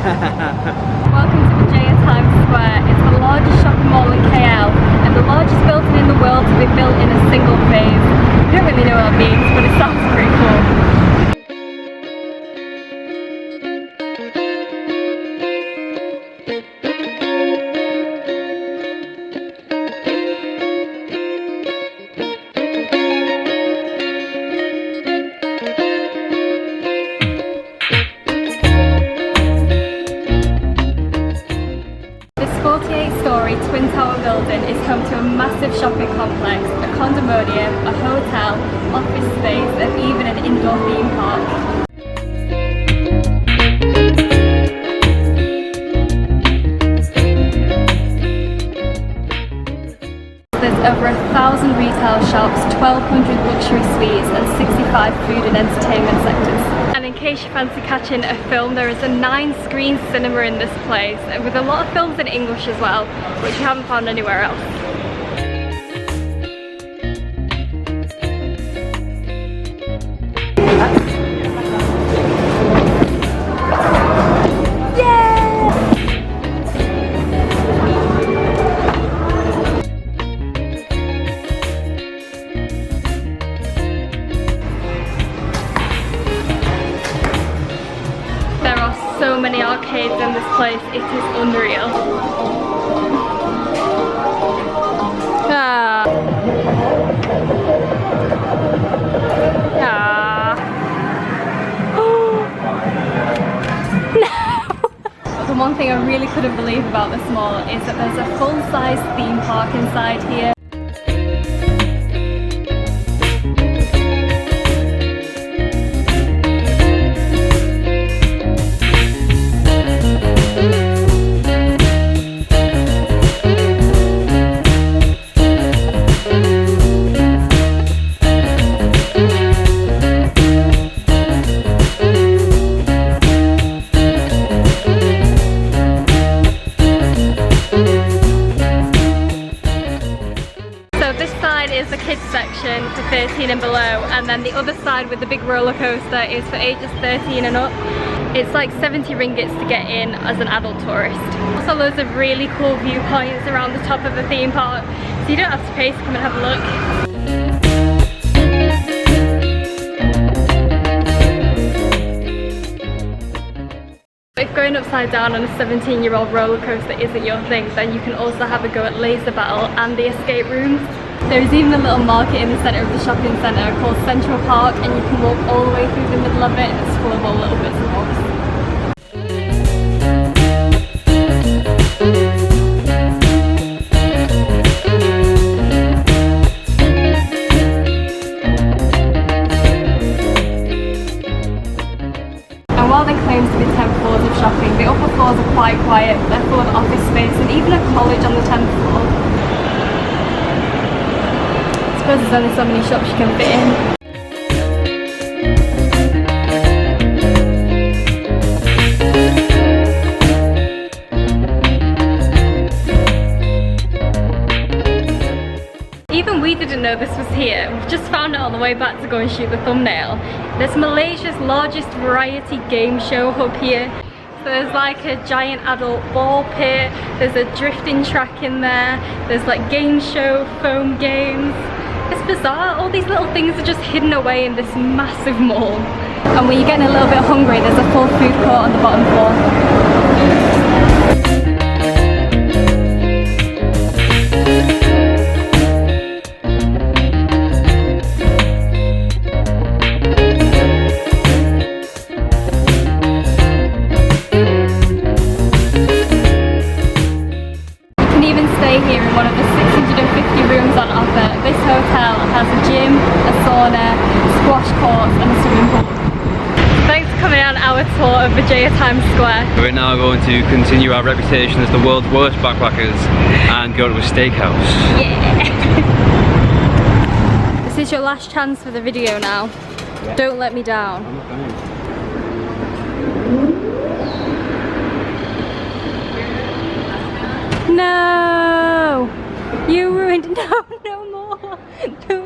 Welcome to Berjaya Times Square. It's the largest shopping mall in KL and the largest building in the world to be built in a single phase. I don't really know what that means, but it sounds pretty cool. Twin Tower building is home to a massive shopping complex, a condominium, a hotel, office space and even an indoor theme park. There's over 1,000 retail shops, 1,200 luxury suites and 65 food and entertainment sectors. And in case you fancy catching a film, there is a 9-screen cinema in this place, and with a lot of films in English as well, which you haven't found anywhere else. So many arcades in this place, it is unreal. Oh. No! The one thing I really couldn't believe about this mall is that there's a full-size theme park inside here. Is the kids section for 13 and below, and then the other side with the big roller coaster is for ages 13 and up. It's like 70 ringgits to get in as an adult tourist. Also loads of really cool viewpoints around the top of the theme park, so you don't have to pay to come and have a look. If going upside down on a 17-year-old roller coaster isn't your thing, then you can also have a go at Laser Battle and the escape rooms. There is even a little market in the centre of the shopping centre called Central Park, and you can walk all the way through the middle of it, and it's full of all little bits and bobs. And while there claims to be 10 floors of shopping, the upper floors are quite quiet. They're full of office space and even a college on the 10th floor. I suppose there's only so many shops you can fit in. Even we didn't know this was here. We've just found it on the way back to go and shoot the thumbnail. There's Malaysia's largest variety game show hub here. So there's like a giant adult ball pit, there's a drifting track in there, there's like game show, foam games. It's bizarre, all these little things are just hidden away in this massive mall. And when you're getting a little bit hungry, there's a full food court on the bottom floor. Here in one of the 650 rooms on offer. This hotel has a gym, a sauna, squash courts and a swimming pool. Thanks for coming on our tour of Berjaya Times Square. We're now going to continue our reputation as the world's worst backpackers and go to a steakhouse. Yeah! This is your last chance for the video now. Yeah. Don't let me down. I'm not going. No! You ruined. No more! No